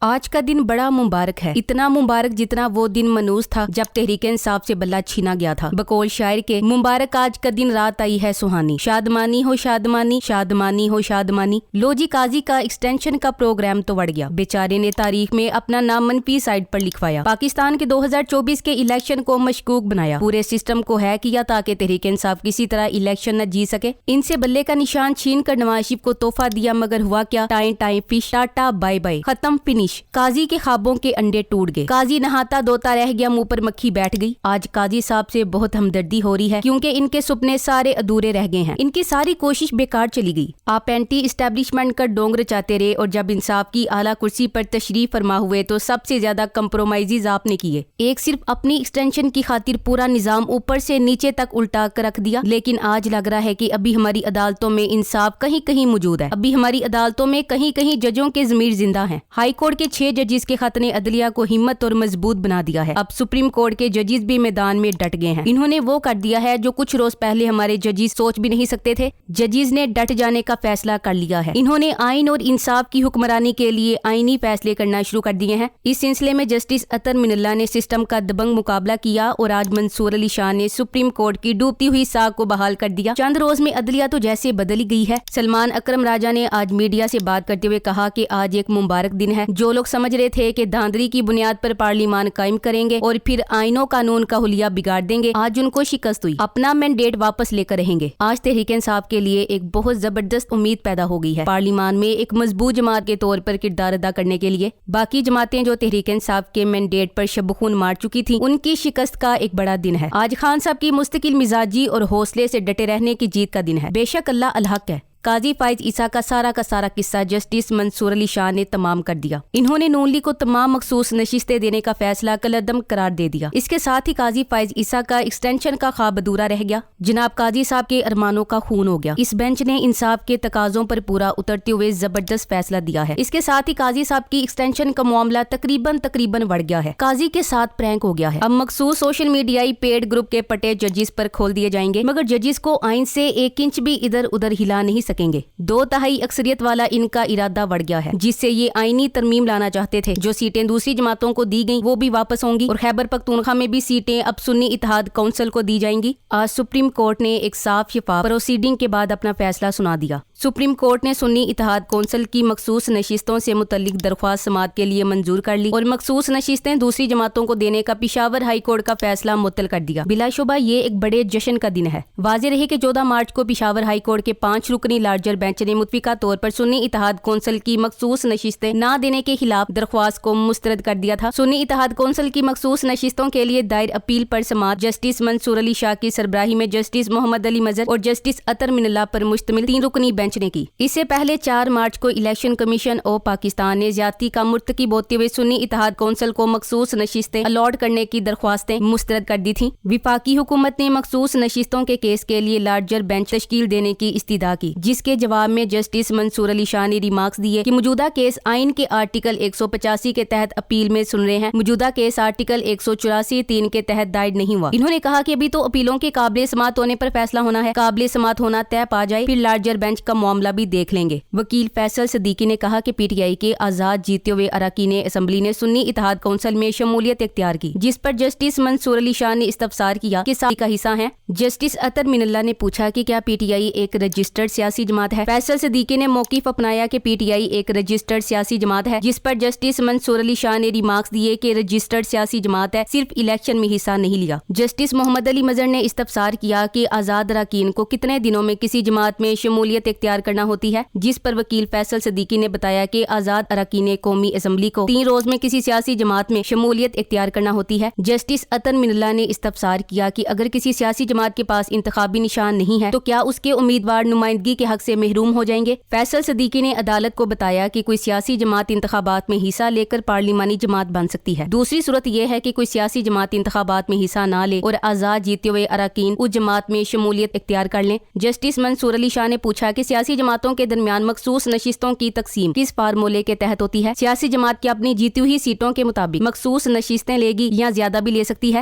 آج کا دن بڑا مبارک ہے، اتنا مبارک جتنا وہ دن منوس تھا جب تحریک انصاف سے بلہ چھینا گیا تھا۔ بقول شاعر کے مبارک آج کا دن رات آئی ہے سہانی، شادمانی ہو شادمانی، شادمانی ہو شادمانی۔ لو جی قاضی کا ایکسٹینشن کا پروگرام تو بڑھ گیا، بیچارے نے تاریخ میں اپنا نام منفی سائڈ پر لکھوایا۔ پاکستان کے 2024 کے الیکشن کو مشکوک بنایا، پورے سسٹم کو ہیک کیا تاکہ تحریک انصاف کسی طرح الیکشن نہ جیت سکے۔ ان سے بلے کا نشان چھین کر نواز شریف کو تحفہ دیا، مگر ہوا کیا؟ Time fish, Tata by by, ختم فنش۔ قاضی کے خوابوں کے انڈے ٹوٹ گئے، قاضی نہاتا دھوتا رہ گیا، منہ پر مکھی بیٹھ گئی۔ آج قاضی صاحب سے بہت ہمدردی ہو رہی ہے کیونکہ ان کے سپنے سارے ادھورے رہ گئے ہیں، ان کی ساری کوشش بیکار چلی گئی۔ آپ اینٹی اسٹیبلشمنٹ کا ڈونگر چاہتے رہے اور جب انصاف کی اعلیٰ کرسی پر تشریف فرما ہوئے تو سب سے زیادہ کمپرومائزز آپ نے کیے۔ ایک صرف اپنی ایکسٹینشن کی خاطر پورا نظام اوپر سے نیچے تک الٹا کر رکھ دیا، لیکن آج لگ رہا ہے کہ ابھی ہماری عدالتوں میں انصاف کہیں کہیں موجود ہے، ابھی ہماری عدالتوں میں کہیں کہیں ججوں کے ضمیر زندہ ہیں۔ ہائی کورٹ کے 6 ججز کے خط نے عدلیہ کو ہمت اور مضبوط بنا دیا ہے۔ اب سپریم کورٹ کے ججز بھی میدان میں ڈٹ گئے ہیں، انہوں نے وہ کر دیا ہے جو کچھ روز پہلے ہمارے ججز سوچ بھی نہیں سکتے تھے۔ ججز نے ڈٹ جانے کا فیصلہ کر لیا ہے، انہوں نے آئین اور انصاف کی حکمرانی کے لیے آئینی فیصلے کرنا شروع کر دیے ہیں۔ اس سلسلے میں جسٹس اطہر من اللہ نے سسٹم کا دبنگ مقابلہ کیا اور آج منصور علی شاہ نے سپریم کورٹ کی ڈوبتی ہوئی ساکھ کو بحال کر دیا۔ چند روز میں عدلیہ تو جیسے بدل ہی گئی ہے۔ سلمان اکرم راجہ نے آج میڈیا سے بات کرتے ہوئے کہا کہ آج ایک مبارک دن ہے۔ جو لوگ سمجھ رہے تھے کہ دھاندلی کی بنیاد پر پارلیمان قائم کریں گے اور پھر آئین و قانون کا حلیہ بگاڑ دیں گے، آج ان کو شکست ہوئی، اپنا مینڈیٹ واپس لے کر رہیں گے۔ آج تحریک انصاف کے لیے ایک بہت زبردست امید پیدا ہو گئی ہے، پارلیمان میں ایک مضبوط جماعت کے طور پر کردار ادا کرنے کے لیے۔ باقی جماعتیں جو تحریک انصاف کے مینڈیٹ پر شب خون مار چکی تھیں، ان کی شکست کا ایک بڑا دن ہے۔ آج خان صاحب کی مستقل مزاجی اور حوصلے سے ڈٹے رہنے کی جیت کا دن ہے۔ بے شک اللہ الحق ہے۔ قاضی فائز عیسیٰ کا سارا قصہ جسٹس منصور علی شاہ نے تمام کر دیا۔ انہوں نے نون لیگ کو تمام مخصوص نشستیں دینے کا فیصلہ کالعدم قرار دے دیا۔ اس کے ساتھ ہی قاضی فائز عیسیٰ کا ایکسٹینشن کا خواب ادھورا رہ گیا۔ جناب قاضی صاحب کے ارمانوں کا خون ہو گیا۔ اس بینچ نے انصاف کے تقاضوں پر پورا اترتے ہوئے زبردست فیصلہ دیا ہے۔ اس کے ساتھ ہی قاضی صاحب کی ایکسٹینشن کا معاملہ تقریباً بڑھ گیا ہے، قاضی کے ساتھ پرینک ہو گیا ہے۔ اب مخصوص سوشل میڈیائی پیڈ گروپ کے پٹے ججز پر کھول دیے جائیں گے، مگر ججز کو آئین سے 1 انچ بھی ادھر ادھر ہلا نہیں سکیں گے۔ 2/3 اکثریت والا ان کا ارادہ بڑھ گیا ہے، جس سے یہ آئینی ترمیم لانا چاہتے تھے۔ جو سیٹیں دوسری جماعتوں کو دی گئیں وہ بھی واپس ہوں گی اور خیبر پختونخوا میں بھی سیٹیں اب سنی اتحاد کونسل کو دی جائیں گی۔ آج سپریم کورٹ نے ایک صاف شفاف پروسیڈنگ کے بعد اپنا فیصلہ سنا دیا۔ سپریم کورٹ نے سنی اتحاد کونسل کی مخصوص نشستوں سے متعلق درخواست سماعت کے لیے منظور کر لی اور مخصوص نشستیں دوسری جماعتوں کو دینے کا پشاور ہائی کورٹ کا فیصلہ معطل کر دیا۔ بلا شبہ یہ ایک بڑے جشن کا دن ہے۔ واضح رہے کہ 14 مارچ کو پشاور ہائی کورٹ کے 5 رکنی لارجر بینچ نے متفقہ طور پر سنی اتحاد کونسل کی مخصوص نشستیں نہ دینے کے خلاف درخواست کو مسترد کر دیا تھا۔ سنی اتحاد کونسل کی مخصوص نشستوں کے لیے دائر اپیل پر سماعت جسٹس منصور علی شاہ کی سربراہی میں جسٹس محمد علی مظہر اور جسٹس اطہر من اللہ پر مشتمل 3 رکنی بینچ نے کی۔ اس سے پہلے 4 مارچ کو الیکشن کمیشن آف پاکستان نے زیادتی کا مرتکب ہوتے ہوئے سنی اتحاد کونسل کو مخصوص نشستیں الاٹ کرنے کی درخواستیں مسترد کر دی تھیں۔ وفاقی حکومت نے مخصوص نشستوں کے کیس کے لیے لارجر بینچ تشکیل دینے کی استدعا کی، جس کے جواب میں جسٹس منصور علی شاہ نے ریمارکس دیے کہ موجودہ کیس آئین کے آرٹیکل 185 کے تحت اپیل میں سن رہے ہیں، موجودہ کیس آرٹیکل 184(3) کے تحت دائر نہیں ہوا۔ انہوں نے کہا کہ ابھی تو اپیلوں کے قابل سماعت ہونے پر فیصلہ ہونا ہے، قابل سماعت ہونا طے پا جائے پھر لارجر بینچ کا معاملہ بھی دیکھ لیں گے۔ وکیل فیصل صدیقی نے کہا کہ پی ٹی آئی کے آزاد جیتے ہوئے اراکین اسمبلی نے سنی اتحاد کونسل میں شمولیت اختیار کی، جس پر جسٹس منصور علی شاہ نے استفسار کیا کہ ساری کا حصہ ہیں۔ جسٹس اطہر من اللہ نے پوچھا کہ کیا پی ٹی آئی ایک رجسٹرڈ سیاسی جماعت ہے؟ فیصل صدیقی نے موقف اپنایا کہ پی ٹی آئی ایک رجسٹرڈ سیاسی جماعت ہے، جس پر جسٹس منصور علی شاہ نے ریمارکس دیے کہ رجسٹرڈ سیاسی جماعت ہے، صرف الیکشن میں حصہ نہیں لیا۔ جسٹس محمد علی مظہر نے استفسار کیا کہ آزاد اراکین کو کتنے دنوں میں کسی جماعت میں شمولیت اختیار کرنا ہوتی ہے، جس پر وکیل فیصل صدیقی نے بتایا کہ آزاد اراکین قومی اسمبلی کو 3 روز میں کسی سیاسی جماعت میں شمولیت اختیار کرنا ہوتی ہے۔ جسٹس اطہر من اللہ نے استفسار کیا کہ اگر کسی سیاسی جماعت کے پاس انتخابی نشان نہیں ہے تو کیا اس کے امیدوار نمائندگی کے حق سے محروم ہو جائیں گے؟ فیصل صدیقی نے عدالت کو بتایا کہ کوئی سیاسی جماعت انتخابات میں حصہ لے کر پارلیمانی جماعت بن سکتی ہے۔ دوسری صورت یہ ہے کہ کوئی سیاسی جماعت انتخابات میں حصہ نہ لے اور آزاد جیتے ہوئے اراکین اس جماعت میں شمولیت اختیار کر لیں۔ جسٹس منصور علی شاہ نے پوچھا کہ سیاسی جماعتوں کے درمیان مخصوص نشستوں کی تقسیم کس فارمولے کے تحت ہوتی ہے؟ سیاسی جماعت کی اپنی جیتی ہوئی سیٹوں کے مطابق مخصوص نشستیں لے گی یا زیادہ بھی لے سکتی ہے؟